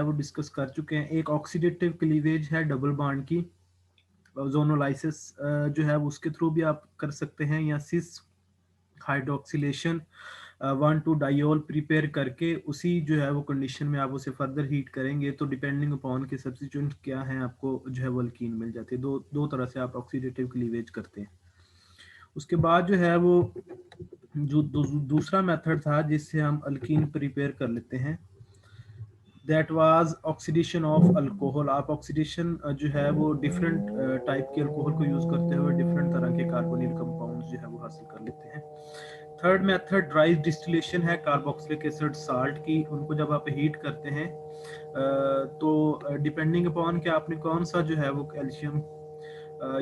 वो डिस्कस कर चुके हैं। एक ऑक्सीडेटिव क्लीवेज है डबल बॉन्ड की, जोनोलाइसिस जो है उसके थ्रू भी आप कर सकते हैं, या सिस हाइड्रोक्सिलेशन 1,2-डाइयोल प्रिपेयर करके उसी जो है वो कंडीशन में आप उसे फर्दर हीट करेंगे तो डिपेंडिंग अपॉन के सब्स्टिट्यूएंट क्या है आपको जो है वो अल्कीन मिल जाती है। दो दो तरह से आप ऑक्सीडेटिव क्लीवेज करते हैं। उसके बाद जो है वो जो दूसरा मेथड था जिससे हम अल्कीन प्रिपेयर कर लेते हैं, that was oxidation of alcohol. आप ऑक्सीडेशन जो है वो डिफरेंट टाइप के अल्कोहल को यूज करते हुए डिफरेंट तरह के कार्बोनिल कंपाउंड्स जो है वो हासिल कर लेते हैं। थर्ड मेथड ड्राई डिस्टिलेशन है कार्बोक्सिलिक एसिड साल्ट की। उनको जब आप हीट करते हैं तो डिपेंडिंग अपॉन कि आपने कौन सा जो है वो कैल्शियम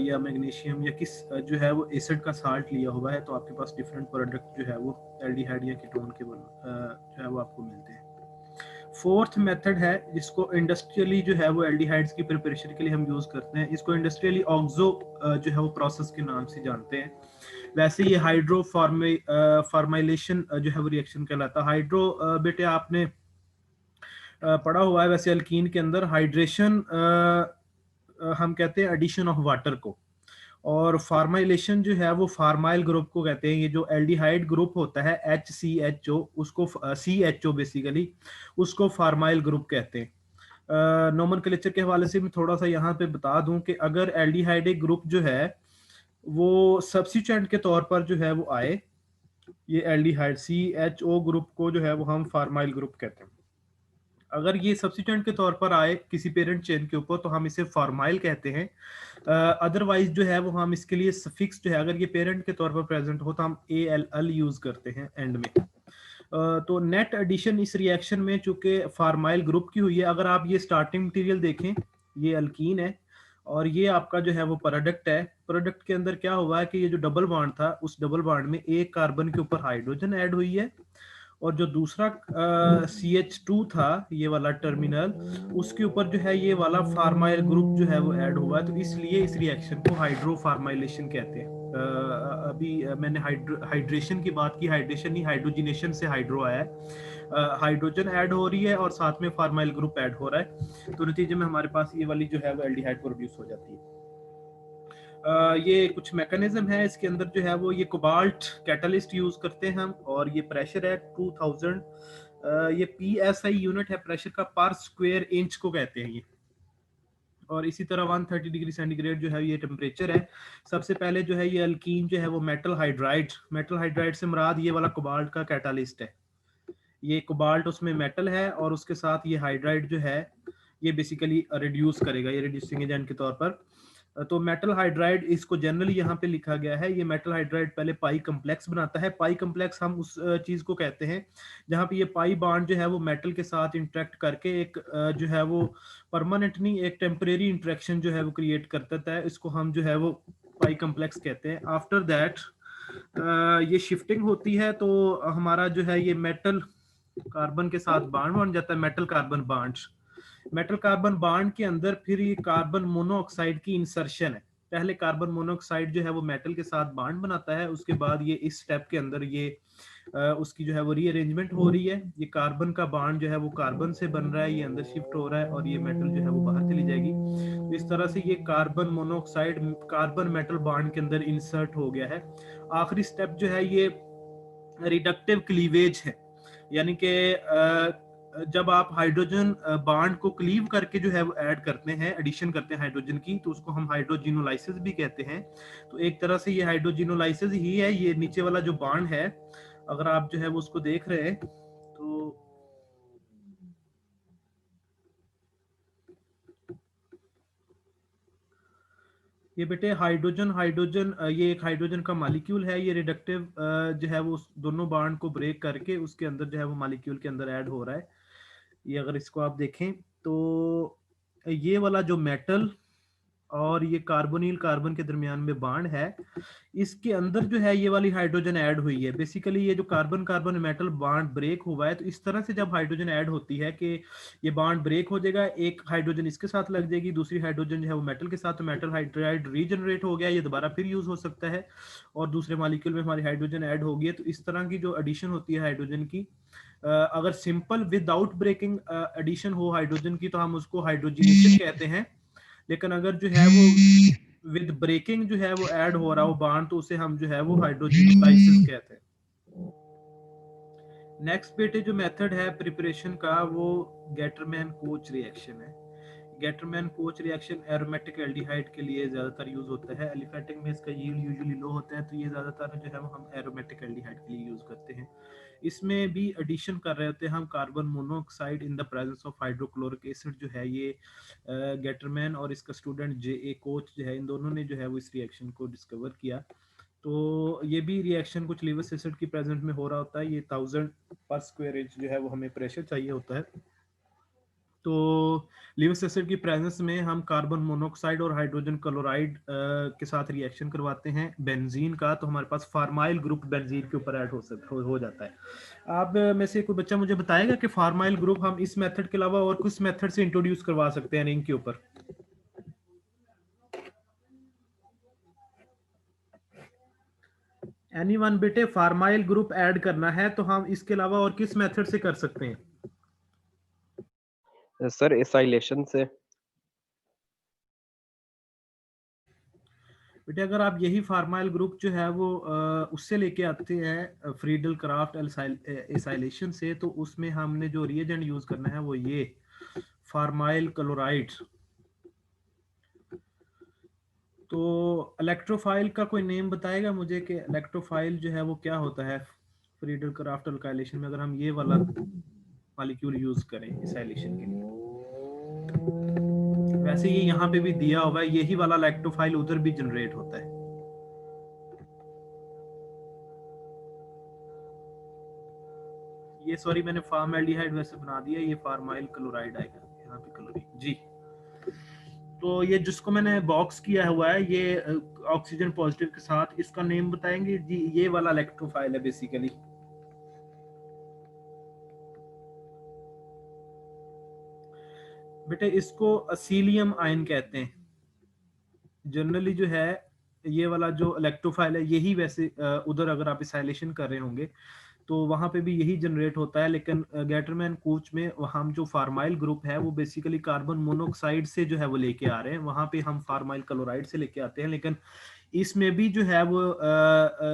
या मैग्नीशियम या किस जो है वो एसिड का साल्ट लिया हुआ है, तो आपके पास डिफरेंट प्रोडक्ट जो है वो एल्डिहाइड या कीटोन के जो है वो आपको मिलते हैं। फोर्थ मेथड है जिसको इंडस्ट्रियली जो है वो एल्डिहाइड्स की प्रिपरेशन के लिए हम यूज करते हैं। इसको इंडस्ट्रियली ऑक्सो जो है वो प्रोसेस के नाम से जानते हैं। वैसे ये हाइड्रो फॉर्माइलेशन जो है वो रिएक्शन कहलाता है। हाइड्रो बेटे आपने पढ़ा हुआ है वैसे अल्कीन के अंदर हाइड्रेशन हम कहते हैं एडिशन ऑफ वाटर को, और फार्माइलेशन जो है वो फार्माइल ग्रुप को कहते हैं। ये जो एल्डिहाइड ग्रुप होता है HCHO, उसको CHO बेसिकली, उसको फार्माइल ग्रुप कहते हैं। नोमेनक्लेचर के हवाले से मैं थोड़ा सा यहाँ पे बता दूं कि अगर एल्डिहाइड ग्रुप जो है वो सब्स्टिट्यूएंट के तौर पर जो है वो आए, ये एल्डिहाइड CHO ग्रुप को जो है वो हम फार्माइल ग्रुप कहते हैं। अगर ये सब्स्टिट्यूएंट के तौर पर आए किसी पेरेंट चेन के ऊपर तो हम इसे फॉर्माइल कहते हैं। अदरवाइज जो है वो हम इसके लिए सफिक्स जो है, अगर ये पेरेंट के तौर पर प्रेजेंट हो तो हम ALL यूज करते हैं एंड में। तो नेट एडिशन इस रिएक्शन में चूंकि फार्माइल ग्रुप की हुई है, अगर आप ये स्टार्टिंग मटेरियल देखें, ये अल्कीन है और ये आपका जो है वो प्रोडक्ट है। प्रोडक्ट के अंदर क्या हुआ है कि ये जो डबल बॉन्ड था उस डबल बॉन्ड में एक कार्बन के ऊपर हाइड्रोजन ऐड हुई है, और जो दूसरा CH2 था ये वाला टर्मिनल, उसके ऊपर जो है ये वाला फार्माइल ग्रुप जो है वो ऐड हुआ है, तो इसलिए इस रिएक्शन को हाइड्रोफार्माइलेशन कहते हैं। अभी मैंने हाइड्रेशन की बात की, हाइड्रेशन नहीं हाइड्रोजिनेशन से हाइड्रो आया है। हाइड्रोजन ऐड हो रही है और साथ में फार्माइल ग्रुप ऐड हो रहा है, तो नतीजे में हमारे पास ये वाली जो है वो एल्डिहाइड प्रोड्यूस हो जाती है। ये कुछ मैकेनिज्म है इसके अंदर जो है वो, ये कोबाल्ट कैटलिस्ट यूज करते हैं हम, और ये प्रेशर है 2000, ये PSI यूनिट है प्रेशर का, पर स्क्वायर इंच को कहते हैं ये। और इसी तरह 130 डिग्री सेंटीग्रेड जो है ये टेम्परेचर है। सबसे पहले जो है ये अल्कीन जो है वो मेटल हाइड्राइड से मुराद ये वाला कोबाल्ट का कैटालिस्ट है। ये कोबाल्ट उसमें मेटल है और उसके साथ ये हाइड्राइड जो है ये बेसिकली रिड्यूस करेगा, ये रिड्यूसिंग एजेंट के तौर पर। तो मेटल हाइड्राइड इसको जनरली यहाँ पे लिखा गया है। ये मेटल हाइड्राइड पहले पाई कम्प्लेक्स बनाता है। पाई कम्प्लेक्स हम उस चीज को कहते हैं जहाँ पे ये पाई बॉन्ड जो है वो मेटल के साथ इंटरेक्ट करके एक जो है वो परमानेंट नहीं, एक टेम्परेरी इंटरेक्शन जो है वो क्रिएट कर देता है। इसको हम जो है वो पाई कम्प्लेक्स कहते हैं। आफ्टर दैट ये शिफ्टिंग होती है तो हमारा जो है ये मेटल कार्बन के साथ बॉन्ड बन जाता है, metal carbon bond. Metal carbon bond के अंदर फिर ये कार्बन मोनोऑक्साइड की इंसर्शन है। पहले कार्बन मोनोऑक्साइड जो है वो मेटल के साथ बॉन्ड बनाता है, उसके बाद ये इस स्टेप के अंदर ये उसकी जो है वो रीअरेंजमेंट हो रही है। ये कार्बन का बॉन्ड जो है वो कार्बन से बन रहा है, ये अंदर शिफ्ट हो रहा है और ये मेटल जो है वो बाहर चली जाएगी। तो इस तरह से ये carbon monoxide carbon metal bond के अंदर इंसर्ट हो गया है। आखिरी स्टेप जो है ये रिडक्टिव क्लीवेज है, यानी कि जब आप हाइड्रोजन बॉन्ड को क्लीव करके जो है वो ऐड करते हैं, एडिशन करते हैं हाइड्रोजन की, तो उसको हम हाइड्रोजिनोलाइसिस भी कहते हैं। तो एक तरह से ये हाइड्रोजिनोलाइसिस ही है। ये नीचे वाला जो बॉन्ड है अगर आप जो है वो उसको देख रहे हैं तो ये बेटे हाइड्रोजन हाइड्रोजन ये एक हाइड्रोजन का मॉलिक्यूल है। ये रिडक्टिव जो है वो दोनों बॉन्ड को ब्रेक करके उसके अंदर जो है वो मॉलिक्यूल के अंदर ऐड हो रहा है। ये अगर इसको आप देखें तो ये वाला जो मेटल और ये कार्बोनिल कार्बन के दरमियान में बॉन्ड है, इसके अंदर जो है ये वाली हाइड्रोजन ऐड हुई है। बेसिकली ये जो carbon carbon metal bond break हुआ है, तो इस तरह से जब हाइड्रोजन ऐड होती है कि ये बॉन्ड ब्रेक हो जाएगा, एक हाइड्रोजन इसके साथ लग जाएगी, दूसरी हाइड्रोजन जो है वो मेटल के साथ, तो मेटल हाइड्राइड रीजनरेट हो गया, ये दोबारा फिर यूज हो सकता है और दूसरे मॉलिक्यूल में हमारी हाइड्रोजन ऐड हो गई है। तो इस तरह की जो एडिशन होती है हाइड्रोजन की, अगर सिंपल विदाउट ब्रेकिंग एडिशन हो हाइड्रोजन की, तो हम उसको हाइड्रोजनेशन कहते हैं। लेकिन अगर जो है वो विद ब्रेकिंग जो है वो ऐड हो रहा हो बॉन्ड, तो उसे हम जो है वो हाइड्रोजनलाइसिस कहते हैं। नेक्स्ट बेटे जो मेथड है प्रिपरेशन का, वो गेटरमैन कोच रिएक्शन है। Gattermann coach reaction aromatic aldehyde के लिए ज्यादातर यूज होता है। एलिफेटिक में इसका यील्ड यूजुअली लो होता है, तो ये ज्यादातर जो है वो हम एरोमेटिक एल्डिहाइड के लिए यूज करते हैं। इसमें भी एडिशन कर रहे होते हैं हम carbon monoxide in the presence of hydrochloric acid. जो है ये गेटरमैन और इसका स्टूडेंट जे ए कोच जो है, इन दोनों ने जो है वो इस रिएक्शन को डिस्कवर किया। तो ये भी रिएक्शन कुछ लिविस एसिड की प्रेजेंट में हो रहा होता है। ये 1000 पर स्क्वायर इंच जो है वो हमें प्रेशर चाहिए होता है। तो लिविस एसिड की प्रेजेंस में हम कार्बन मोनोऑक्साइड और हाइड्रोजन क्लोराइड के साथ रिएक्शन करवाते हैं बेंजीन का, तो हमारे पास फार्माइल ग्रुप बेंजीन के ऊपर ऐड हो जाता है। आप में से कोई बच्चा मुझे बताएगा कि फार्माइल ग्रुप हम इस मेथड के अलावा और किस मेथड से इंट्रोड्यूस करवा सकते हैं रिंग के ऊपर? एनीवन बेटे, फार्माइल ग्रुप ऐड करना है तो हम इसके अलावा और किस मेथड से कर सकते हैं? सर एसाइलेशन से। बेटे अगर आप यही फार्माइल ग्रुप जो है वो उससे लेके आते हैं फ्रीडल क्राफ्ट एसाइलेशन से, तो उसमें हमने जो रिएजेंट यूज करना है वो ये फार्माइल क्लोराइड। तो इलेक्ट्रोफाइल का कोई नेम बताएगा मुझे कि इलेक्ट्रोफाइल जो है वो क्या होता है फ्रीडल क्राफ्ट एल्काइलेशन में, अगर हम ये वाला मॉलिक्यूल यूज करें एसाइलेशन के लिए? वैसे ये यहाँ पे भी दिया हुआ है, यही वाला इलेक्ट्रोफाइल उधर भी जनरेट होता है। ये सॉरी मैंने फॉर्मल्डिहाइड वैसे बना दिया, ये फार्माइल क्लोराइड आएगा यहाँ पे क्लोरीन जी। तो ये जिसको मैंने बॉक्स किया हुआ है ये ऑक्सीजन पॉजिटिव के साथ, इसका नेम बताएंगे जी? ये वाला इलेक्ट्रोफाइल है बेसिकली। बेटे इसको असीलियम आयन कहते हैं। जनरली जो है ये वाला जो इलेक्ट्रोफाइल है यही वैसे उधर अगर आप इसाइलेशन कर रहे होंगे तो वहां पे भी यही जनरेट होता है, लेकिन गेटरमैन कोच में हम जो फार्माइल ग्रुप है वो बेसिकली कार्बन मोनोऑक्साइड से जो है वो लेके आ रहे हैं, वहां पे हम फार्माइल क्लोराइड से लेके आते हैं। लेकिन इसमें भी जो है वो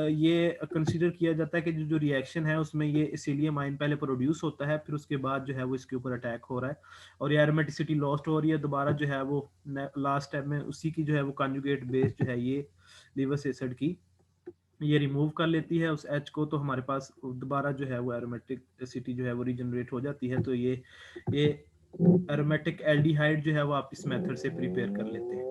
ये कंसीडर किया जाता है कि जो रिएक्शन है उसमें ये इसीलियम आयन पहले प्रोड्यूस होता है, फिर उसके बाद जो है वो इसके ऊपर अटैक हो रहा है और ये एरोमेटिसिटी लॉस्ट हो रही है, दोबारा जो है वो लास्ट स्टेप में उसी की जो है वो कॉन्जुगेट बेस जो है ये लिवस एसिड की ये रिमूव कर लेती है उस एच को, तो हमारे पास दोबारा जो है वो एरोमेटिसिटी जो है वो रीजनरेट हो जाती है। तो ये एरोमेटिक एल्डिहाइड जो है वो आप इस मेथड से प्रिपेयर कर लेते हैं।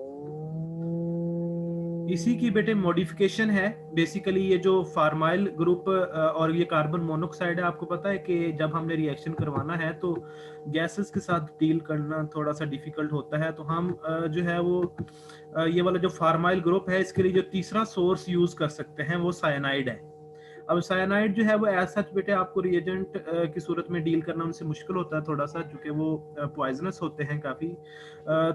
इसी की बेटे मॉडिफिकेशन है बेसिकली ये जो फार्माइल ग्रुप और ये कार्बन मोनोऑक्साइड है। आपको पता है कि जब हमने रिएक्शन करवाना है तो गैसेस के साथ डील करना थोड़ा सा डिफिकल्ट होता है, तो हम जो है वो ये वाला जो फार्माइल ग्रुप है इसके लिए जो तीसरा सोर्स यूज कर सकते हैं वो साइनाइड है। अब साइनाइड जो है वो एज सच बेटे आपको रिएजेंट की सूरत में डील करना उनसे मुश्किल होता है थोड़ा सा, क्योंकि वो पॉइजनस होते हैं काफी,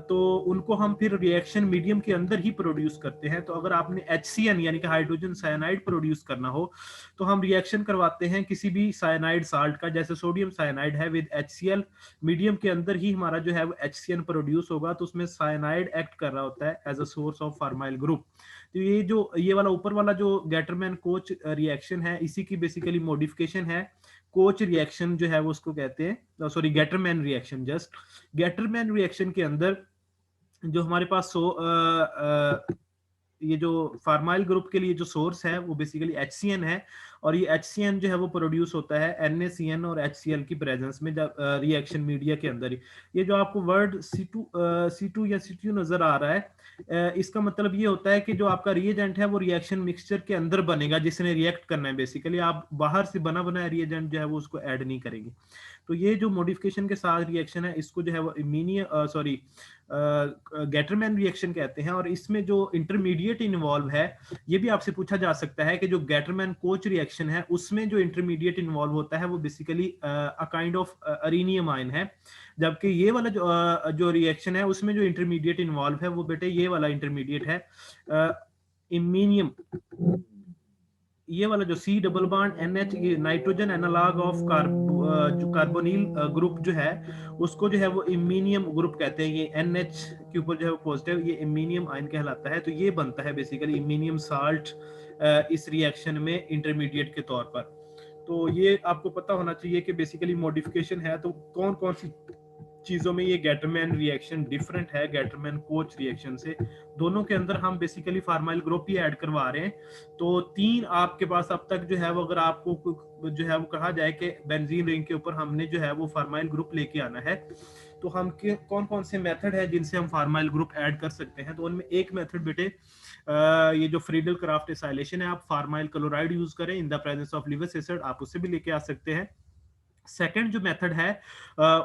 तो उनको हम फिर रिएक्शन मीडियम के अंदर ही प्रोड्यूस करते हैं। तो अगर आपने HCN यानी कि हाइड्रोजन साइनाइड प्रोड्यूस करना हो तो हम रिएक्शन करवाते हैं किसी भी साइनाइड साल्ट का, जैसे सोडियम साइनाइड है विद HCl, मीडियम के अंदर ही हमारा जो है वो HCN प्रोड्यूस होगा, तो उसमें साइनाइड एक्ट कर रहा होता है as a source of formyl group. तो ये वाला ऊपर वाला जो गेटरमैन कोच रिएक्शन है इसी की बेसिकली मॉडिफिकेशन है। कोच रिएक्शन जो है वो उसको कहते हैं, sorry Gattermann reaction. Just Gattermann reaction के अंदर जो हमारे पास ये जो फार्माइल ग्रुप के लिए जो सोर्स है वो बेसिकली HCN है, और ये HCN जो है वो प्रोड्यूस होता है NaCN और HCl की प्रेजेंस में जब रिएक्शन मीडिया के अंदर ही। ये जो आपको वर्ड C2 या C2 नजर आ रहा है, इसका मतलब ये होता है कि जो आपका रिएजेंट है वो रिएक्शन मिक्सचर के अंदर बनेगा जिसने रिएक्ट करना है। बेसिकली आप बाहर से बना बनाया रिएजेंट जो है वो उसको ऐड नहीं करेंगे। तो ये जो मॉडिफिकेशन के साथ रिएक्शन है इसको जो है वो गैटरमैन रिएक्शन कहते हैं। और इसमें जो इंटरमीडिएट इन्वॉल्व है, ये भी आपसे पूछा जा सकता है कि जो गैटरमैन कोच रिएक्शन है उसमें जो इंटरमीडिएट इन्वॉल्व होता है वो basically a kind of arenium ion है, जबकि ये वाला जो रिएक्शन है उसमें जो इंटरमीडिएट इन्वॉल्व है वो बेटे ये वाला इंटरमीडिएट है इमीनियम। ये वाला जो C double bond N H, ये नाइट्रोजन एनालॉग ऑफ जो कार्बोनिल ग्रुप जो है उसको जो है वो इमीनियम ग्रुप कहते हैं। ये एन एच के ऊपर जो है वो पॉजिटिव, ये इमीनियम आयन कहलाता है। तो ये बनता है बेसिकली इमीनियम साल्ट इस रिएक्शन में इंटरमीडिएट के तौर पर। तो ये आपको पता होना चाहिए कि बेसिकली मॉडिफिकेशन है तो कौन कौन सी चीजों में ये गैटरमैन रिएक्शन डिफरेंट है गैटरमैन कोच रिएक्शन से। दोनों के अंदर हम बेसिकली फार्माइल ग्रुप ही ऐड करवा रहे हैं। तो तीन आपके पास अब तक जो है वो, अगर आपको जो है वो कहा जाए कि बेंजीन रिंग के ऊपर हमने जो है वो फार्माइल ग्रुप लेके आना है, तो हम कौन कौन से मेथड है जिनसे हम फार्माइल ग्रुप ऐड कर सकते हैं। तो उनमें एक मेथड बेटे ये जो फ्रीडल क्राफ्ट एसाइलेशन है, आप फार्माइल क्लोराइड यूज करें in the presence of Lewis acid, आप उससे भी लेके आ सकते हैं। सेकंड जो मेथड है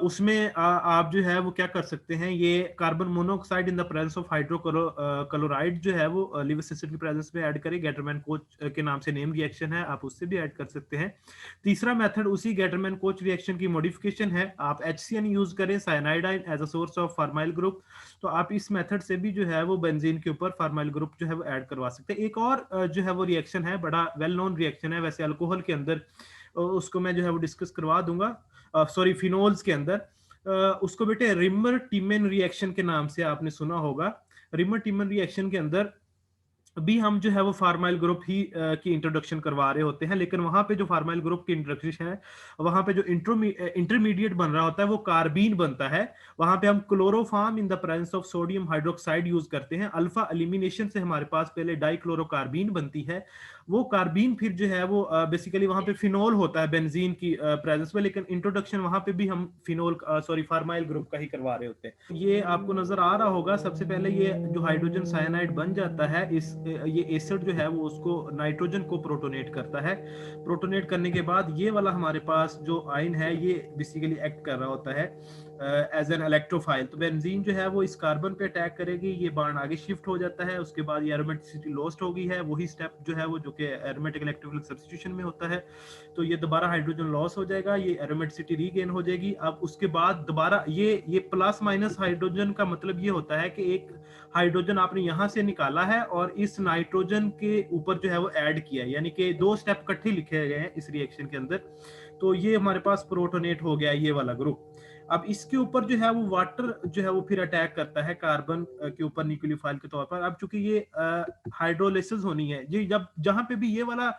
उसमें आप जो है वो क्या कर सकते हैं, ये carbon monoxide in the presence of hydrochloride जो है वो लिविस एसिड की प्रेजेंस में ऐड करें। गैटरमैन कोच के नाम से नेम रिएक्शन है, आप उससे भी ऐड कर सकते हैं। तीसरा मेथड उसी गैटरमैन कोच रिएक्शन की मॉडिफिकेशन है, आप HCN यूज करें साइनाइडाइन as a source of formyl group. तो आप इस मेथड से भी जो है वो बेंजीन के ऊपर फार्माइल ग्रुप जो है वो ऐड करवा सकते हैं। एक और जो है वो रिएक्शन है, बड़ा वेल नोन रिएक्शन है वैसे अल्कोहल के अंदर, उसको मैं जो है वो डिस्कस करवा दूंगा, सॉरी फिनोल्स के अंदर। उसको बेटे रिमर टिमेन रिएक्शन के नाम से आपने सुना होगा। रिमर टिमेन रिएक्शन के अंदर भी हम जो है वो फार्माइल ग्रुप ही की इंट्रोडक्शन करवा रहे होते हैं, लेकिन वहां पे जो फार्माइल ग्रुप की इंट्रोडक्शन है वहां पे जो इंटरमीडिएट बन रहा होता है वो कार्बीन बनता है। वहां पे हम chloroform in the presence of sodium hydroxide use करते हैं। अल्फा एलिमिनेशन से हमारे पास पहले डाइक्लोरोकार्बीन बनती है। वो कार्बीन फिर जो है वो बेसिकली वहां पे फिनोल होता है बेंजीन की प्रेजेंस में, लेकिन इंट्रोडक्शन वहां पे भी हम फिनोल सॉरी फार्माइल ग्रुप का ही करवा रहे होते हैं। ये आपको नजर आ रहा होगा, सबसे पहले ये जो हाइड्रोजन साइनाइड बन जाता है, ये एसिड जो है वो उसको नाइट्रोजन को प्रोटोनेट करता है। प्रोटोनेट करने के बाद ये वाला हमारे पास जो आयन है ये बेसिकली एक्ट कर रहा होता है एज एन इलेक्ट्रोफाइल। तो बेंजीन जो है वो इस कार्बन पे अटैक करेगी, ये बॉन्ड आगे शिफ्ट हो जाता है, उसके बाद ये एरोमेटिसिटी लॉस्ट हो गई है। वही स्टेप जो है वो जो कि एरोमेटिक इलेक्ट्रोफिलिक सब्स्टिट्यूशन में होता है। तो ये दोबारा हाइड्रोजन लॉस हो जाएगा, ये एरोमेटिसिटी रीगेन हो जाएगी। अब उसके बाद दोबारा ये प्लस माइनस हाइड्रोजन का मतलब ये होता है कि एक हाइड्रोजन आपने यहां से निकाला है और इस नाइट्रोजन के ऊपर जो है वो ऐड किया है, यानी कि दो स्टेप इकट्ठे लिखे गए हैं इस रिएक्शन के अंदर। तो ये हमारे पास प्रोटोनेट हो गया ये वाला ग्रुप। अब इसके ऊपर जो है वो वाटर जो है वो फिर अटैक करता है कार्बन के ऊपर न्यूक्लियोफाइल के तौर पर। अब चूंकि ये हाइड्रोलिसिस होनी है, ये जब जहां पे भी ये वाला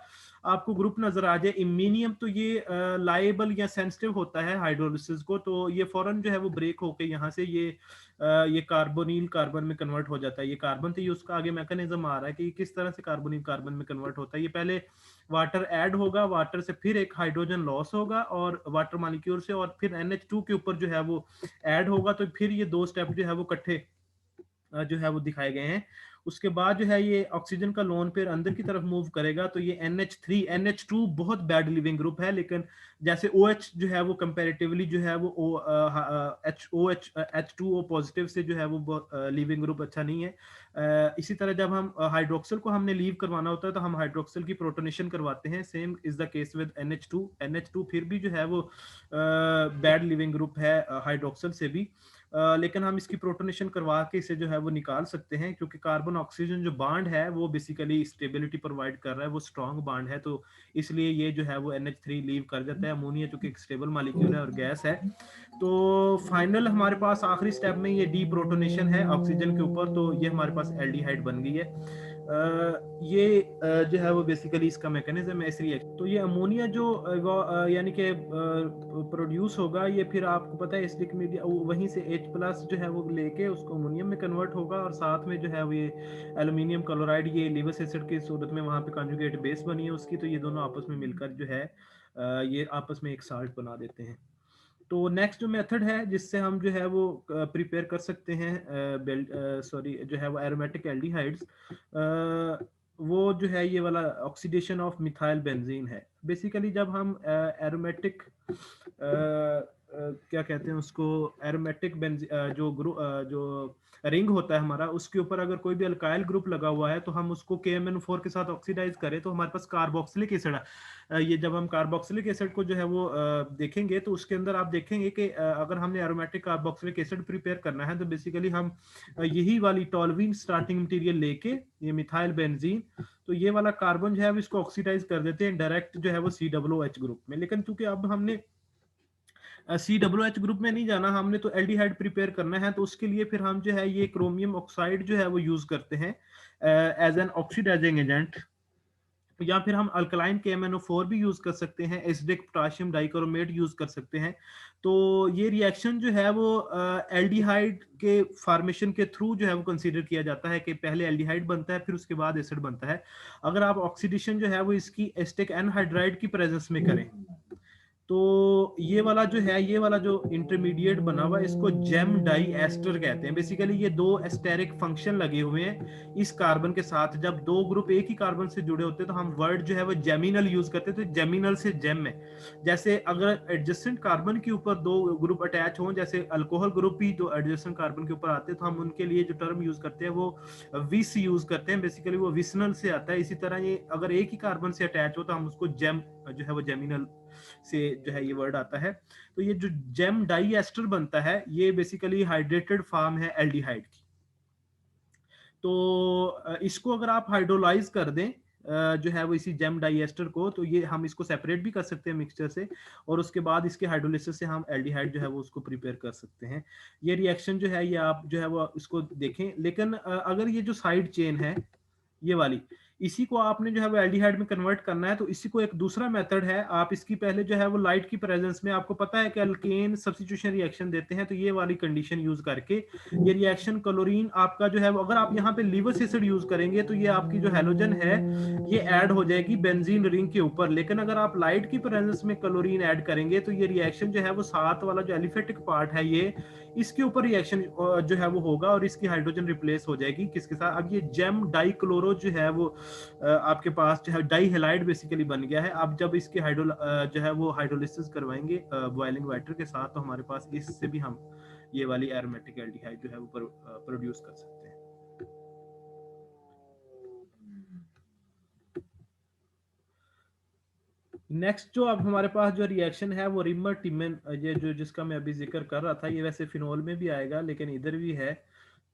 आपको ग्रुप नजर आ जाए इमीनियम, तो ये लाइबल या सेंसिटिव होता है हाइड्रोलिसिस को, तो ये फौरन जो है वो ब्रेक होके यहाँ से ये कार्बोनिल कार्बन में कन्वर्ट हो जाता है। ये कार्बन तो ये उसका आगे मैकेनिज्म आ रहा है कि किस तरह से कार्बोनिल कार्बन में कन्वर्ट होता है। ये पहले वाटर ऐड होगा, वाटर से फिर एक हाइड्रोजन लॉस होगा और वाटर मॉलिक्यूल से, और फिर NH2 के ऊपर जो है वो ऐड होगा। तो फिर ये दो स्टेप जो है वो इकट्ठे जो है वो दिखाए गए हैं। उसके बाद जो है ये ऑक्सीजन का लोन पेयर अंदर की तरफ मूव करेगा, तो ये NH3 NH2 बहुत बैड लिविंग ग्रुप है, लेकिन जैसे OH जो है वो कंपैरेटिवली जो है वो H2O पॉजिटिव से जो है वो लिविंग ग्रुप अच्छा नहीं है। इसी तरह जब हम हाइड्रोक्सिल को हमने लीव करवाना होता है तो हम हाइड्रोक्सिल की प्रोटोनेशन करवाते हैं। Same is the case with NH2 फिर भी जो है वो बैड लिविंग ग्रुप है हाइड्रोक्सिल से भी। लेकिन हम इसकी प्रोटोनेशन करवा के इसे जो है वो निकाल सकते हैं, क्योंकि कार्बन ऑक्सीजन जो बॉन्ड है वो बेसिकली स्टेबिलिटी प्रोवाइड कर रहा है, वो स्ट्रॉन्ग बॉन्ड है, तो इसलिए ये जो है वो NH3 लीव कर जाता है। अमोनिया चूंकि एक स्टेबल मॉलिक्यूल है और गैस है। तो फाइनल हमारे पास आखिरी स्टेप में ये डी प्रोटोनेशन है ऑक्सीजन के ऊपर, तो ये हमारे पास एल्डिहाइड बन गई है। ये जो है वो बेसिकली इसका मैकेनिज्म है इस रिएक्शन। तो ये अमोनिया जो यानी कि प्रोड्यूस होगा, ये फिर आपको पता है एसिडिक मीडिया वहीं से H+ जो है वो लेके उसको अमोनियम में कन्वर्ट होगा, और साथ में जो है वो ये एल्यूमिनियम क्लोराइड ये लिविस एसिड की सूरत में वहाँ पे कॉन्जुगेट बेस बनी है उसकी, तो ये दोनों आपस में मिलकर जो है ये आपस में एक साल्ट बना देते हैं। तो नेक्स्ट जो मेथड है जिससे हम जो है वो प्रिपेयर कर सकते हैं जो है वो एरोमेटिक एल्डिहाइड्स, वो जो है ये वाला ऑक्सीडेशन ऑफ मिथाइल बेंजीन है। बेसिकली जब हम एरोमेटिक क्या कहते हैं उसको, एरोमेटिक जो रिंग होता है हमारा, उसके ऊपर अगर कोई भी अल्काइल ग्रुप लगा हुआ है तो हम उसको KMnO4 के साथ ऑक्सीडाइज करें तो हमारे पास कार्बोक्सिलिक एसिड है। ये जब हम कार्बोक्सिलिक एसिड को जो है वो देखेंगे तो उसके अंदर आप देखेंगे कि अगर हमने एरोमेटिक कार्बोक्सिलिक एसिड प्रिपेयर करना है तो बेसिकली हम यही वाली टॉलवीन स्टार्टिंग मटेरियल लेके, ये मिथाइल बेंजीन, तो ये वाला कार्बन जो है इसको ऑक्सीडाइज कर देते हैं डायरेक्ट जो है वो COOH ग्रुप में। लेकिन चूंकि अब हमने COOH ग्रुप में नहीं जाना, हमने तो एल्डिहाइड प्रिपेयर करना है, तो उसके लिए फिर हम जो है ये क्रोमियम ऑक्साइड जो है वो यूज करते हैं एज एन ऑक्सीडाइजिंग एजेंट, या फिर हम अल्कलाइन KMnO4 भी यूज कर सकते हैं, एसिडिक पोटाशियम डाइक्रोमेट यूज कर सकते हैं। तो ये रिएक्शन जो है वो एल्डिहाइड के फॉर्मेशन के थ्रू जो है वो कंसीडर किया जाता है कि पहले एल्डिहाइड बनता है फिर उसके बाद एसिड बनता है। अगर आप ऑक्सीडेशन जो है वो इसकी एसिटिक एनहाइड्राइड की प्रेजेंस में करें तो ये वाला जो है, ये वाला जो इंटरमीडिएट बना हुआ है इसको जेम डाई एस्टर कहते हैं। बेसिकली ये दो एस्टेरिक फंक्शन लगे हुए हैं इस कार्बन के साथ। जब दो ग्रुप एक ही कार्बन से जुड़े होते हैं तो हम वर्ड जो है वो जेमिनल यूज करते हैं, तो जेमिनल से जेम है। जैसे अगर एडजेसेंट कार्बन के ऊपर दो ग्रुप अटैच हों, जैसे अल्कोहल ग्रुप भी दो एडजेसेंट कार्बन के ऊपर आते हैं, तो हम उनके लिए जो टर्म यूज करते हैं वो विस यूज करते हैं। बेसिकली वो विसनल से आता है। इसी तरह ये अगर एक ही कार्बन से अटैच हो तो हम उसको जेम जो है वो जेमिनल से जो है ये वर्ड आता है। तो ये जो जेम डाई एस्टर बनता है ये बेसिकली हाइड्रेटेड फॉर्म है एल्डिहाइड की। तो इसको अगर आप हाइड्रोलाइज कर दें जो है वो इसी जेम डाई एस्टर को, तो ये हम इसको सेपरेट भी कर सकते हैं मिक्सचर से, और उसके बाद इसके हाइड्रोलिसिस से हम एल्डिहाइड जो है वो उसको प्रिपेयर कर सकते हैं। ये रिएक्शन जो है ये आप जो है वो इसको देखें। लेकिन अगर ये जो साइड चेन है ये वाली, इसी को आपने जो है वो एल्डिहाइड में कन्वर्ट करना है, तो इसी को एक दूसरा मेथड है। आप इसकी पहले जो है वो लाइट की प्रेजेंस में, आपको पता है कि अल्केन सब्स्टिट्यूशन रिएक्शन देते हैं, तो ये वाली कंडीशन यूज करके ये रिएक्शन क्लोरीन आपका जो है वो, अगर आप यहाँ पे लिवर्स एसिड यूज करेंगे तो ये आपकी जो हेलोजन है ये ऐड हो जाएगी बेंजीन रिंग के ऊपर। लेकिन अगर आप लाइट की प्रेजेंस में क्लोरीन ऐड करेंगे तो ये रिएक्शन जो है वो साथ वाला जो एलिफेटिक पार्ट है ये, इसके ऊपर रिएक्शन जो है वो होगा और इसकी हाइड्रोजन रिप्लेस हो जाएगी किसके साथ। अब ये जेम डाइक्लोरो जो है वो आपके पास जो है डाई हेलाइड बेसिकली बन गया है। अब जब इसके जो है वो हाइड्रोलिसिस करवाएंगे बॉइलिंग वाटर के साथ, तो हमारे पास इससे भी हम ये वाली एरोमेटिक एल्डिहाइड जो है वो प्रोड्यूस कर सकते हैं। नेक्स्ट जो अब हमारे पास जो रिएक्शन है वो रिमर टिमन, ये जो जिसका मैं अभी जिक्र कर रहा था, ये वैसे फिनोल में भी आएगा लेकिन इधर भी है।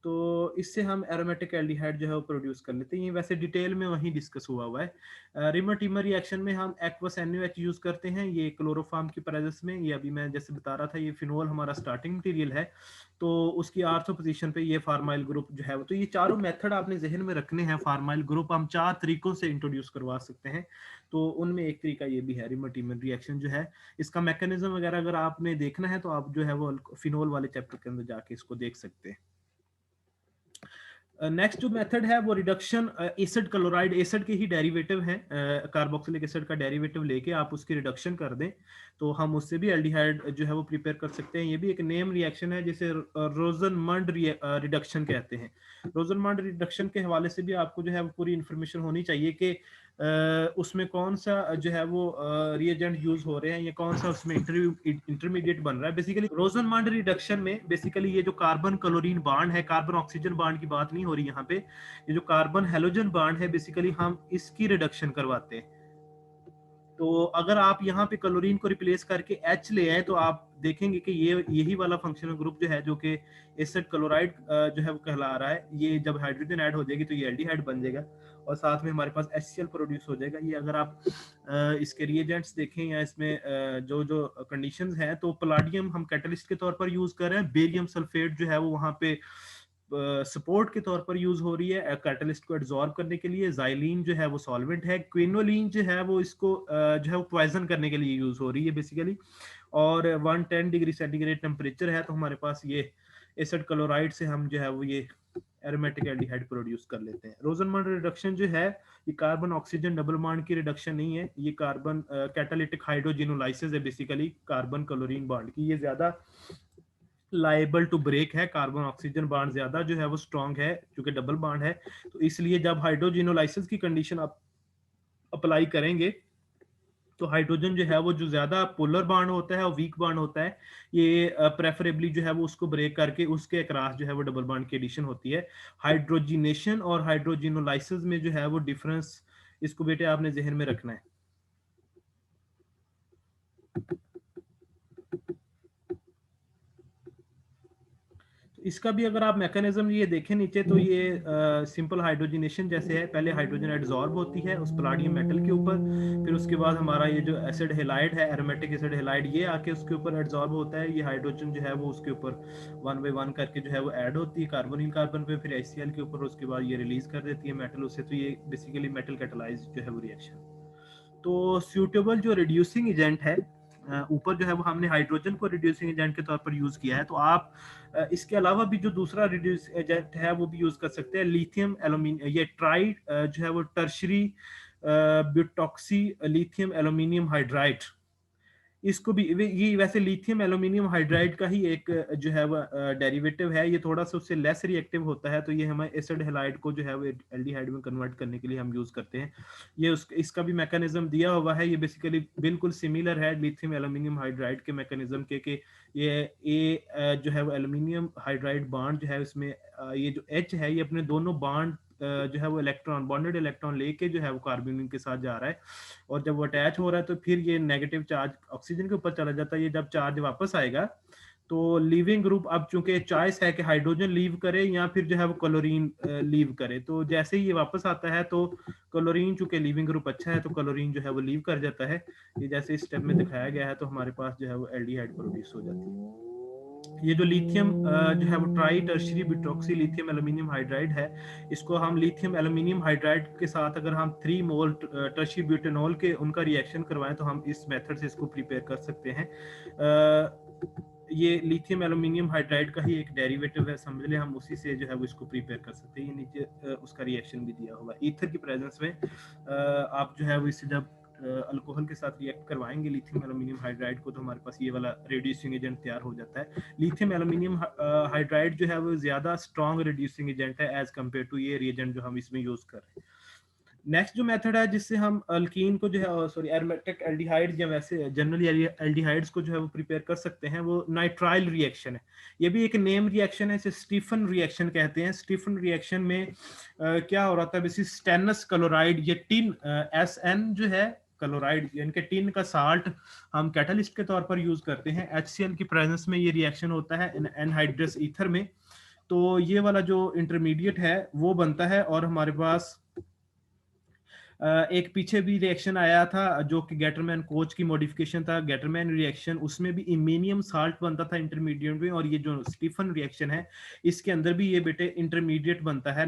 तो इससे हम एरोमेटिक एल्डिहाइड जो है वो प्रोड्यूस कर लेते हैं। ये वैसे डिटेल में वहीं डिस्कस हुआ है। रिमर टिमर रिएक्शन में हम एक्वस NaOH यूज करते हैं ये क्लोरोफॉर्म की प्रेजेंस में। ये अभी मैं जैसे बता रहा था ये फिनोल हमारा स्टार्टिंग मटेरियल है, तो उसकी आर्थो पोजीशन पे ये फार्माइल ग्रुप जो है वो, तो ये चारों मेथड आपने जहन में रखने हैं। फार्माइल ग्रुप हम 4 तरीकों से इंट्रोड्यूस करवा सकते हैं, तो उनमें एक तरीका ये भी है रिमर टिमर रिएक्शन जो है। इसका मैकेनिज्म वगैरह अगर आपने देखना है तो आप जो है वो फिनोल वाले चैप्टर के अंदर जाके इसको देख सकते हैं। नेक्स्ट जो मेथड है वो रिडक्शन एसिड क्लोराइड, एसिड के ही डेरिवेटिव हैं, कार्बोक्सिलिक एसिड का डेरिवेटिव लेके आप उसकी रिडक्शन कर दें तो हम उससे भी एल्डिहाइड जो है वो प्रिपेयर कर सकते हैं। ये भी एक नेम रिएक्शन है जिसे रोजनमंड रिडक्शन कहते हैं। रोजनमंड रिडक्शन के हवाले से भी आपको जो है वो पूरी इंफॉर्मेशन होनी चाहिए कि उसमें कौन सा जो है वो रिएजेंट यूज हो रहे हैं, या कौन सा उसमें इंटरमीडिएट बन रहा है। बेसिकली रोजनमंड रिडक्शन में बेसिकली ये जो कार्बन क्लोरीन बॉन्ड है, कार्बन ऑक्सीजन बॉन्ड की बात नहीं हो रही यहाँ पे, ये जो कार्बन हेलोजन बॉन्ड है बेसिकली हम इसकी रिडक्शन करवाते हैं। तो अगर आप यहाँ पे क्लोरीन को रिप्लेस करके H ले आए तो आप देखेंगे कि ये यही वाला फंक्शनल ग्रुप जो है जो कि एसिड क्लोराइड जो है वो कहला रहा है, ये जब हाइड्रोजन ऐड हो जाएगी तो ये एल्डिहाइड बन जाएगा और साथ में हमारे पास HCl प्रोड्यूस हो जाएगा। ये अगर आप इसके रिएजेंट्स देखें या इसमें जो जो कंडीशंस हैं, तो पलाडियम हम कैटलिस्ट के तौर पर यूज कर रहे हैं, बेरियम सल्फेट जो है वो वहाँ पे सपोर्ट के तौर पर यूज हो रही है कैटलिस्ट को एब्जॉर्ब करने के लिए। जाइलिन जो है वो सॉल्वेंट है, क्विनोलिन जो है वो इसको जो है वो पॉइजन करने के लिए यूज हो रही है बेसिकली। और 110 डिग्री सेंटीग्रेड टेम्परेचर है, तो हमारे पास ये एसिड क्लोराइड से हम जो है वो ये एरोमेटिक एल्डिहाइड प्रोड्यूस कर लेते हैं। रोजनमंड रिडक्शन जो है ये कार्बन ऑक्सीजन डबल बॉन्ड की रिडक्शन नहीं है, ये कार्बन कैटालिटिक हाइड्रोजिनोलाइसिस है बेसिकली कार्बन क्लोरीन बॉन्ड की। ये ज्यादा लाइबल टू ब्रेक है, कार्बन ऑक्सीजन बॉन्ड ज्यादा जो है वो स्ट्रॉन्ग है क्योंकि डबल बॉन्ड है। तो इसलिए जब हाइड्रोजिनोलाइसिस की कंडीशन आप अप्लाई करेंगे तो हाइड्रोजन जो है वो जो ज्यादा पोलर बॉन्ड होता है और वीक बॉन्ड होता है, ये प्रेफरेबली जो है वो उसको ब्रेक करके उसके अक्रॉस जो है वो डबल बॉन्ड की एडिशन होती है। हाइड्रोजिनेशन और हाइड्रोजिनोलाइसिस में जो है वो डिफरेंस, इसको बेटे आपने जहन में रखना है। इसका भी अगर आप मैकेनिज्म ये देखें नीचे, तो ये सिंपल हाइड्रोजनेशन जैसे है। पहले हाइड्रोजन एडजॉर्ब होती है उस पलाडियम मेटल के ऊपर, फिर उसके बाद हमारा ये जो एसिड हेलाइड है, एरोमेटिक एसिड हेलाइड, ये आके उसके ऊपर एडजॉर्ब होता है। ये हाइड्रोजन जो है वो उसके ऊपर वन बाई वन करके जो है वो ऐड होती है कार्बोनिल कार्बन पे, फिर HCl के ऊपर, उसके बाद ये रिलीज कर देती है मेटल उससे। तो ये बेसिकली मेटल कैटालाइज जो है वो रिएक्शन। तो सूटेबल जो रिड्यूसिंग एजेंट है, ऊपर जो है वो हमने हाइड्रोजन को रिड्यूसिंग एजेंट के तौर पर यूज किया है, तो आप इसके अलावा भी जो दूसरा रिड्यूस एजेंट है वो भी यूज कर सकते हैं। लिथियम एल्यूमिनियम, ये ट्राइड जो है वो tertiary butoxy lithium aluminium hydride, इसको भी ये वैसे लिथियम एल्यूमिनियम हाइड्राइड का ही एक जो है वो डेरिवेटिव है। ये थोड़ा सा उससे लेस रिएक्टिव होता है, तो ये हमारे एसिड हैलाइड को जो है वो एल्डिहाइड में कन्वर्ट करने के लिए हम यूज करते हैं। ये इसका भी मैकेनिज्म दिया हुआ है। ये बेसिकली बिल्कुल सिमिलर है लिथियम एल्यूमिनियम हाइड्राइड के मैकेनिज्म के, कि ये जो है वो एल्यूमिनियम हाइड्राइड बॉन्ड जो है उसमें ये जो H है ये अपने दोनों बॉन्ड जो है वो इलेक्ट्रॉन, बॉन्डेड इलेक्ट्रॉन लेके जो है वो कार्बोनिल के साथ जा रहा है, और जब वो अटैच हो रहा है तो फिर ये नेगेटिव चार्ज ऑक्सीजन के ऊपर चला जाता है। ये जब चार्ज वापस आएगा तो लीविंग ग्रुप, अब चूंकि चॉइस है कि हाइड्रोजन लीव करे या फिर जो है वो क्लोरीन लीव करे, तो जैसे ही ये वापस आता है तो क्लोरीन, चूंकि लीविंग ग्रुप अच्छा है तो क्लोरीन जो है वो लीव कर जाता है। ये जैसे इस स्टेप में दिखाया गया है, तो हमारे पास जो है वो एल्डिहाइड प्रोड्यूस हो जाती है। ये जो लिथियम जो है वो tri tertiary butoxy lithium aluminium hydride है, इसको हम लिथियम एल्यूमिनियम हाइड्राइड के साथ अगर हम 3 मोल टर्शरी ब्यूटेनॉल के उनका रिएक्शन करवाएं तो हम इस मेथड से इसको प्रिपेयर कर सकते हैं। ये लिथियम एल्यूमिनियम हाइड्राइड का ही एक डेरिवेटिव है, समझ ले, हम उसी से जो है वो इसको प्रिपेयर कर सकते हैं। ये नीचे उसका रिएक्शन भी दिया हुआ है। ईथर की प्रेजेंस में आप जो है वो इससे जब अल्कोहल के साथ रिएक्ट करवाएंगे लिथियम एल्यूमिनियम हाइड्राइड को, तो हमारे पास ये वाला रिड्यूसिंग एजेंट तैयार हो जाता है। लिथियम एल्यूमिनियम हाइड्राइड जो है वो ज्यादा स्ट्रॉन्ग रिड्यूसिंग एजेंट है एज कम्पेयर टू ये रिएजेंट जो हम इसमें यूज कर रहे हैं। नेक्स्ट जो मेथड है जिससे हम अल्कीन को जो है, सॉरी, एरोमेटिक एल्डिहाइड या वैसे जनरली एल्डिहाइड्स को जो है वो प्रिपेयर कर सकते हैं, वो नाइट्राइल रिएक्शन है। ये भी एक नेम रिएक्शन है, इसे स्टीफन रिएक्शन कहते हैं। स्टीफन रिएक्शन में क्या हो रहा था, बेसिस स्टेनस क्लोराइड, ये टिन SN जो है क्लोराइड, इनके टिन का साल्ट हम कैटलिस्ट के तौर पर यूज करते हैं। HCl की प्रेजेंस में ये रिएक्शन होता है एनहाइड्रस ईथर में। तो ये वाला जो इंटरमीडिएट है वो बनता है, और हमारे पास एक पीछे भी रिएक्शन आया था जो कि गेटरमैन कोच की मॉडिफिकेशन था, गेटरमैन रिएक्शन, उसमें भी इमीनियम साल्ट बनता था इंटरमीडिएट में। और ये जो स्टीफन रिएक्शन है इसके अंदर भी ये बेटे इंटरमीडिएट बनता है।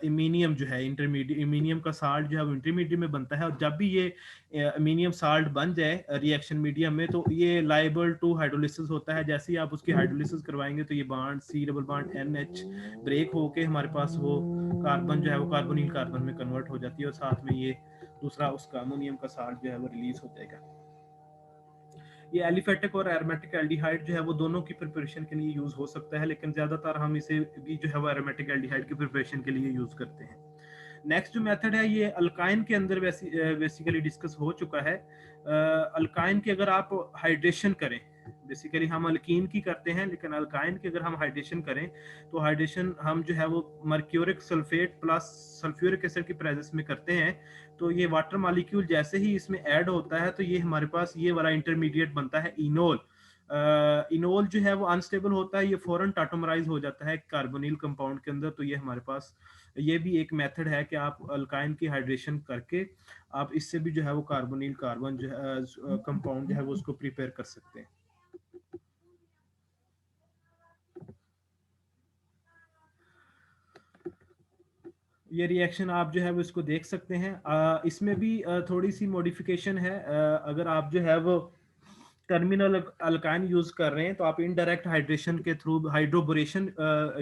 इमीनियम जो है इंटरमीडिएट, इमीनियम का साल्ट जो है वो इंटरमीडिएट में बनता है, और जब भी ये इमीनियम साल्ट बन जाए रिएक्शन मीडियम में तो ये लाइबल टू हाइड्रोलिसिस होता है। जैसे ही आप उसकी हाइड्रोलिसिस करवाएंगे तो ये bond C double bond NH break होके हमारे पास वो कार्बन जो है वो कार्बोनिल कार्बन में कन्वर्ट हो जाती है, और साथ में ये दूसरा उसका अमोनियम का साल्ट जो है वो रिलीज हो जाएगा। ये एलिफेटिक और एरोमेटिक एल्डिहाइड जो है वो दोनों की प्रिपरेशन के लिए यूज हो सकता है, लेकिन ज्यादातर हम इसे भी जो है वो एरोमेटिक एल्डिहाइड की प्रिपरेशन के लिए यूज करते हैं। नेक्स्ट जो मेथड है ये अल्काइन के अंदर बेसिकली डिस्कस हो चुका है। अल्काइन की अगर आप हाइड्रेशन करें, बेसिकली हम अल्कीन की करते हैं, लेकिन अल्काइन की अगर हम हाइड्रेशन करें तो हाइड्रेशन हम जो है वो mercuric sulphate plus sulphuric acid की प्रेजेंस में करते हैं। तो ये वाटर मॉलिक्यूल जैसे ही इसमें ऐड होता है तो ये हमारे पास ये वाला इंटरमीडिएट बनता है इनोल। इनोल जो है वो अनस्टेबल होता है, ये फौरन टाटोमराइज हो जाता है कार्बोनिल कंपाउंड के अंदर। तो ये हमारे पास ये भी एक मेथड है कि आप अल्काइन की हाइड्रेशन करके आप इससे भी जो है वो कार्बोनिल कार्बन जो है कंपाउंड जो है वो उसको प्रिपेयर कर सकते हैं। ये रिएक्शन आप जो है वो इसको देख सकते हैं। इसमें भी थोड़ी सी मॉडिफिकेशन है। अगर आप जो है वो टर्मिनल अल्काइन यूज कर रहे हैं तो आप इनडायरेक्ट हाइड्रेशन के थ्रू हाइड्रोबोरेशन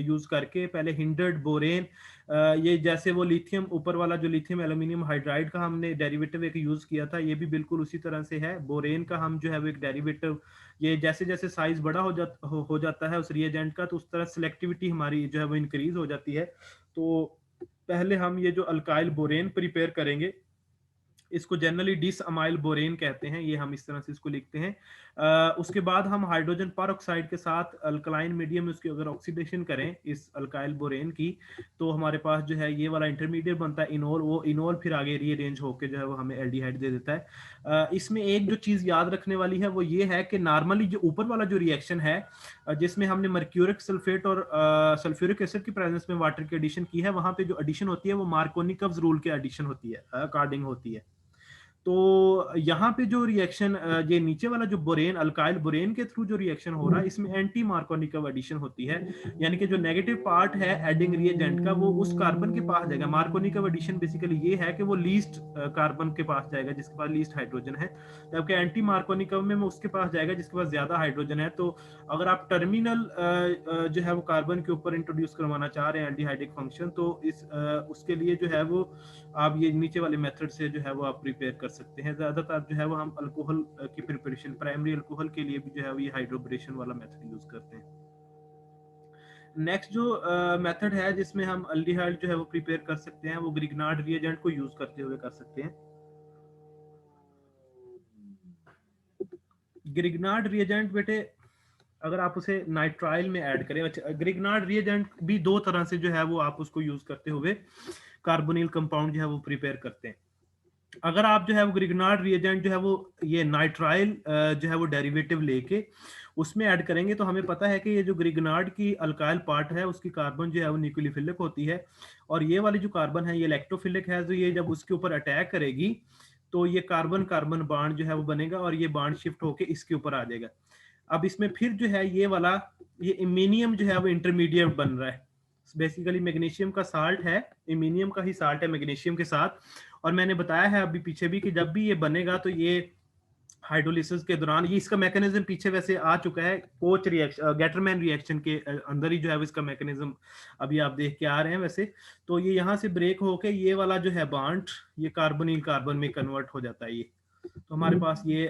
यूज करके पहले हिंडर्ड बोरेन, ये जैसे वो लिथियम ऊपर वाला जो लिथियम एल्यूमिनियम हाइड्राइड का हमने डेरिवेटिव एक यूज किया था, ये भी बिल्कुल उसी तरह से है। बोरेन का हम जो है वो एक डेरिवेटिव, ये जैसे जैसे साइज बड़ा हो जाता है उस रिएजेंट का, तो उस तरह सिलेक्टिविटी हमारी जो है वो इंक्रीज हो जाती है। तो पहले हम ये जो अल्काइल बोरेन प्रिपेयर करेंगे, इसको जनरली डिस अमाइल बोरेन कहते हैं, ये हम इस तरह से इसको लिखते हैं। उसके बाद हम हाइड्रोजन पर ऑक्साइड के साथ अल्कलाइन मीडियम में उसकी अगर ऑक्सीडेशन करें इस अल्काइल बोरेन की, तो हमारे पास जो है ये वाला इंटरमीडिएट बनता है इनोल, वो इनोल फिर आगे रीअरेंज होकर जो है वो हमें एल्डिहाइड दे देता है। इसमें एक जो चीज याद रखने वाली है वो ये है कि नॉर्मली जो ऊपर वाला जो रिएक्शन है, जिसमें हमने मर्क्यूरिक सल्फेट और सल्फ्यूरिक एसिड की प्रेजेंस में वाटर की एडिशन की है, वहां पे जो एडिशन होती है वो मार्कोनिकव्स रूल के एडिशन होती है, अकॉर्डिंग होती है। तो यहाँ पे जो रिएक्शन, ये नीचे वाला जो बोरेन अल्काइल बोरेन के थ्रू जो रिएक्शन हो रहा है, इसमें एंटी मार्कोनिकव एडिशन होती है, यानी कि जो नेगेटिव पार्ट है एडिंग रिएजेंट का वो उस कार्बन के पास जाएगा। मार्कोनिकव एडिशन बेसिकली ये है कि वो लीस्ट कार्बन के पास जाएगा जिसके पास लीस्ट हाइड्रोजन है, जबकि एंटी मार्कोनिकव में वो उसके पास जाएगा जिसके पास ज्यादा हाइड्रोजन है। तो अगर आप टर्मिनल जो है वो कार्बन के ऊपर इंट्रोड्यूस करवाना चाह रहे हैं एल्डिहाइडिक फंक्शन, तो इस उसके लिए जो है वो आप ये नीचे वाले मेथड से जो है वो आप प्रिपेयर कर सकते हैं। ज्यादातर जो है वो हम अल्कोहल की प्रिपरेशन, प्राइमरी अल्कोहल के लिए भी जो है वो ये हाइड्रोब्रेशन वाला मेथड यूज करते हैं। नेक्स्ट जो मेथड है जिसमें हम अल्डिहाइड जो है वो प्रिपेयर कर सकते हैं, वो ग्रिग्नार्ड रिएजेंट को यूज करते हुए कर सकते हैं। ग्रिग्नार्ड रिएजेंट बेटे, अगर आप उसे नाइट्राइल में ऐड करें, अच्छा ग्रिग्नार्ड रिएजेंट भी दो तरह से जो है वो आप उसको यूज करते हुए कार्बोनिल कंपाउंड जो है वो प्रिपेयर करते हैं। अगर आप जो है वो ग्रिग्नार्ड रिएजेंट जो है वो ये नाइट्राइल जो है वो डेरिवेटिव लेके उसमें ऐड करेंगे, तो हमें पता है कि ये जो ग्रिग्नार्ड की अल्काइल पार्ट है उसकी कार्बन जो है वो न्यूक्लियोफिलिक होती है, और ये वाली जो कार्बन है ये इलेक्ट्रोफिलिक है। तो ये जब उसके ऊपर अटैक करेगी तो ये कार्बन कार्बन बॉन्ड जो है वो बनेगा और ये बॉन्ड शिफ्ट होके इसके ऊपर आ जाएगा। अब इसमें फिर जो है ये वाला ये इमीनियम जो है वो इंटरमीडिएट बन रहा है, बेसिकली मैग्नीशियम का साल्ट है, इमीनियम का ही साल्ट है मैग्नीशियम के साथ। और मैंने बताया है अभी पीछे भी कि जब भी ये बनेगा तो ये हाइड्रोलिसिस के दौरान, ये इसका मैकेनिज्म पीछे वैसे आ चुका है कोच रिएक्शन गेटरमैन रिएक्शन के अंदर ही जो है इसका मैकेनिज्म अभी आप देख के आ रहे हैं वैसे। तो ये यहाँ से ब्रेक होके ये वाला जो है बॉन्ड ये कार्बोनिल कार्बन में कन्वर्ट हो जाता है ये। तो हमारे पास ये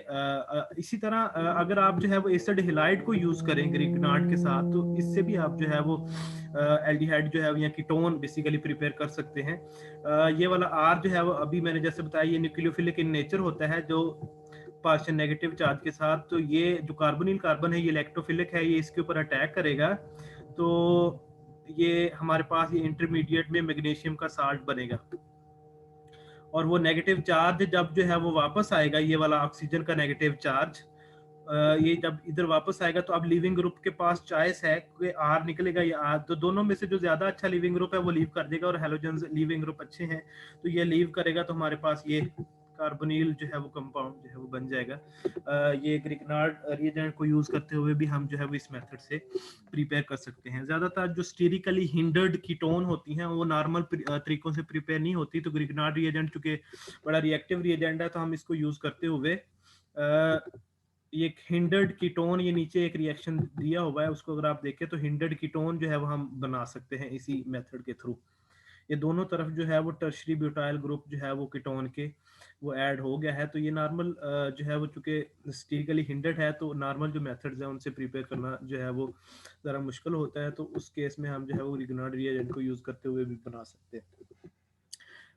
इसी तरह अगर आप जो है वो एसिड हिलाइड को यूज करें ग्रिग्नार्ड के साथ, तो इससे भी आप जो है वो एल्डिहाइड जो है या कीटोन बेसिकली प्रिपेयर कर सकते हैं। ये वाला आर जो है वो अभी मैंने जैसे बताया ये न्यूक्लियोफिलिक इन नेचर होता है जो पार्शियल नेगेटिव चार्ज के साथ। तो ये जो कार्बोनिल कार्बन है ये इलेक्ट्रोफिलिक है, ये इसके ऊपर अटैक करेगा तो ये हमारे पास ये इंटरमीडिएट में मैग्नीशियम का साल्ट बनेगा। और वो नेगेटिव चार्ज जब जो है वो वापस आएगा, ये वाला ऑक्सीजन का नेगेटिव चार्ज ये जब इधर वापस आएगा तो अब लिविंग ग्रुप के पास चॉइस है कि आर निकलेगा या आर, तो दोनों में से जो ज्यादा अच्छा लिविंग ग्रुप है वो लीव कर देगा, और हेलोजन लिविंग ग्रुप अच्छे हैं तो ये लीव करेगा, तो हमारे पास ये कार्बोनिल जो है वो कंपाउंड जो है वो बन जाएगा। ये ग्रिग्नार्ड रिएजेंट को यूज करते हुए भी हम जो है वो इस मेथड से प्रिपेयर कर सकते हैं। ज्यादातर जो स्टेरिकली हिंडर्ड कीटोन होती हैं वो नॉर्मल तरीकों से प्रिपेयर नहीं होती, तो ग्रिग्नार्ड रिएजेंट चूंकि बड़ा रिएक्टिव रिएजेंट है तो हम इसको यूज करते हुए ये हिंडर्ड कीटोन, ये नीचे एक रिएक्शन दिया हुआ है उसको अगर आप देखें तो हिंडर्ड कीटोन जो है वो हम बना सकते हैं इसी मेथड के थ्रू। ये दोनों तरफ जो है वो टर्शरी ब्यूटाइल ग्रुप जो है वो कीटोन के वो ऐड हो गया है। तो ये नॉर्मल जो है वो चूंकि स्टीरिकली हिंडर्ड है तो नॉर्मल जो मेथड्स हैं उनसे प्रिपेयर करना जो है वो ज़रा मुश्किल होता है, तो उस केस में हम जो है वो रिग्नार्ड रिएजेंट को यूज़ करते हुए भी बना सकते हैं।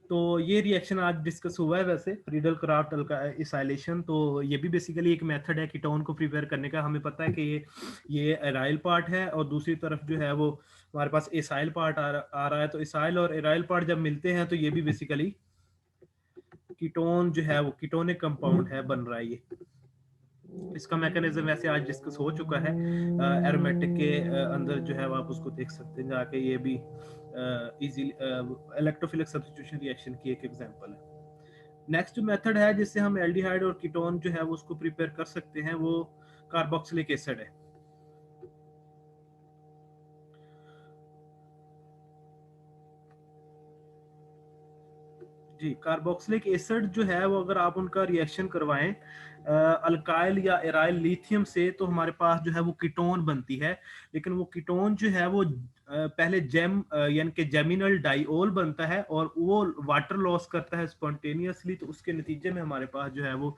तो ये रिएक्शन आज डिस्कस हुआ है वैसे फ्रीडल क्राफ्ट इसाइलेशन, तो ये भी बेसिकली एक मेथड है कीटोन को प्रिपेयर करने का। हमें पता है कि ये एराइल पार्ट है और दूसरी तरफ जो है वो हमारे पास एसाइल पार्ट आ रहा है। तो एसाइल और एराइल पार्ट जब मिलते हैं तो ये भी बेसिकली कीटोन जो है वो कीटोनिक कंपाउंड है बन रहा है ये। इसका मैकेनिज्म वैसे आज डिस्कस हो चुका है एरोमेटिक के अंदर जो है आप उसको देख सकते हैं जाके, ये भी इजीली इलेक्ट्रोफिलिक सब्स्टिट्यूशन रिएक्शन की एक एग्जांपल है। नेक्स्ट मेथड है जिससे हम एल्डिहाइड और कीटोन जो है वो उसको प्रिपेयर कर सकते हैं, वो कार्बोक्सिलिक एसिड है। जी कार्बोक्सिलिक एसिड जो है वो अगर आप उनका रिएक्शन करवाएं अल्काइल या एराइल लिथियम से तो हमारे पास जो है वो कीटोन बनती है, लेकिन वो कीटोन जो है वो पहले यानी कि जेमिनल डाइओल बनता है और वो वाटर लॉस करता है स्पॉन्टेनियसली, तो उसके नतीजे में हमारे पास जो है वो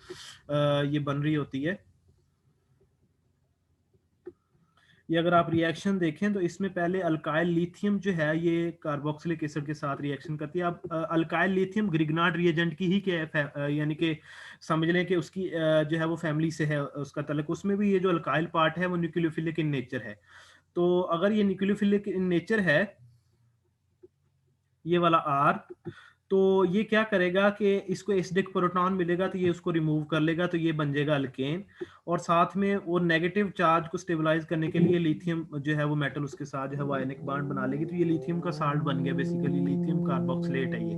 ये बन रही होती है। ये अगर आप रिएक्शन देखें तो इसमें पहले अल्काइल लिथियम जो है ये कार्बोक्सिलिक एसिड के साथ रिएक्शन करती है। अब अल्काइल लिथियम ग्रिग्नार्ड रिएजेंट की ही यानी कि समझ लें कि उसकी जो है वो फैमिली से है उसका तल्लुक। उसमें भी ये जो अल्काइल पार्ट है वो न्यूक्लियोफिलिक इन नेचर है। तो अगर ये न्यूक्लियोफिलिक इन नेचर है, ये वाला आर, तो ये क्या करेगा कि इसको एसिडिक प्रोटॉन मिलेगा तो ये उसको रिमूव कर लेगा, तो ये बन जाएगा अल्केन। और साथ में वो नेगेटिव चार्ज को स्टेबलाइज करने के लिए लिथियम जो है वो मेटल उसके साथ जो है वो आयनिक बॉन्ड बना लेगी, तो ये लिथियम का साल्ट बन गया बेसिकली, लिथियम कार्बोक्सिलेट है ये,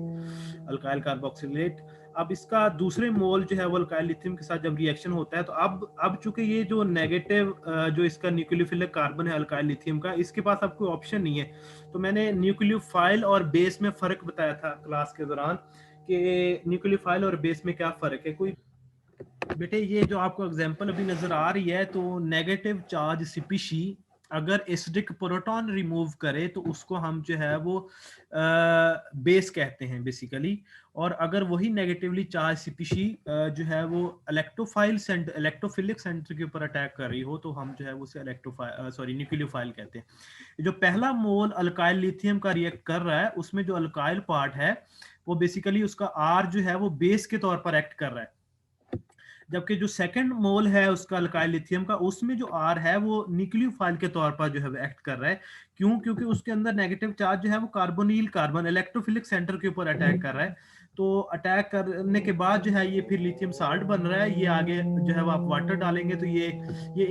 अल्काइल कार्बोक्सिलेट। अब इसका दूसरे मोल जो है वो अल्काइल लिथियम के साथ जब रिएक्शन होता है तो अब चूंकि ये जो नेगेटिव जो इसका न्यूक्लियोफिलिक कार्बन है अल्काइल लिथियम का, इसके पास अब कोई ऑप्शन नहीं है। तो मैंने न्यूक्लियोफाइल और बेस में फर्क बताया था क्लास के दौरान कि न्यूक्लियोफाइल और बेस में क्या फर्क है। कोई बेटे ये जो आपको एग्जांपल अभी नजर आ रही है, तो नेगेटिव चार्ज स्पीशी अगर एसिडिक प्रोटॉन रिमूव करे तो उसको हम जो है वो बेस कहते हैं बेसिकली। और अगर वही नेगेटिवली चार्ज स्पीशी जो है वो इलेक्ट्रोफिलिक सेंटर के ऊपर अटैक कर रही हो तो हम जो है वो उसे न्यूक्लियोफाइल कहते हैं। जो पहला मोल अल्काइल लिथियम का रिएक्ट कर रहा है उसमें जो अल्काइल पार्ट है वो बेसिकली उसका आर जो है वो बेस के तौर पर एक्ट कर रहा है, जबकि जो सेकंड मोल है उसका अल्काइल लिथियम का उसमें जो आर है वो न्यूक्लियोफाइल के तौर पर जो है एक्ट कर रहा है। क्यों? क्योंकि उसके अंदर नेगेटिव चार्ज जो है वो कार्बोनिल कार्बन इलेक्ट्रोफिलिक सेंटर के ऊपर अटैक कर रहा है। तो अटैक करने के बाद जो है ये फिर लिथियम साल्ट बन रहा है। ये आगे जो है वो आप वाटर डालेंगे तो ये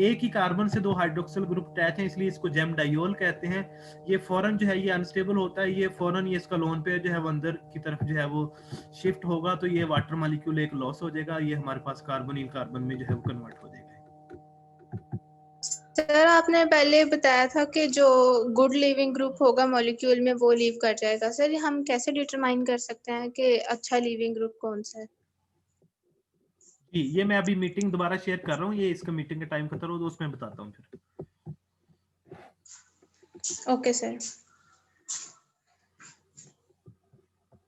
एक ही कार्बन से दो हाइड्रोक्सिल ग्रुप अटैच है, इसलिए इसको जेम डाइओल कहते हैं। ये फौरन जो है ये अनस्टेबल होता है, ये फौरन ये इसका लोन पे जो है वो अंदर की तरफ जो है वो शिफ्ट होगा, तो ये वाटर मॉलिक्यूल एक लॉस हो जाएगा, ये हमारे पास कार्बोनिल कार्बन में जो है वो कन्वर्ट हो जाएगा। सर आपने पहले बताया था कि जो गुड लिविंग ग्रुप होगा मॉलिक्यूल में वो लीव कर जाएगा। सर हम कैसे डिटरमाइन कर सकते हैं कि अच्छा लिविंग ग्रुप कौन सा है? जी ये मैं अभी मीटिंग दोबारा शेयर कर रहा हूँ, ये इसका मीटिंग का टाइम खत्म हो तो उसमें बताता हूँ फिर। Okay sir.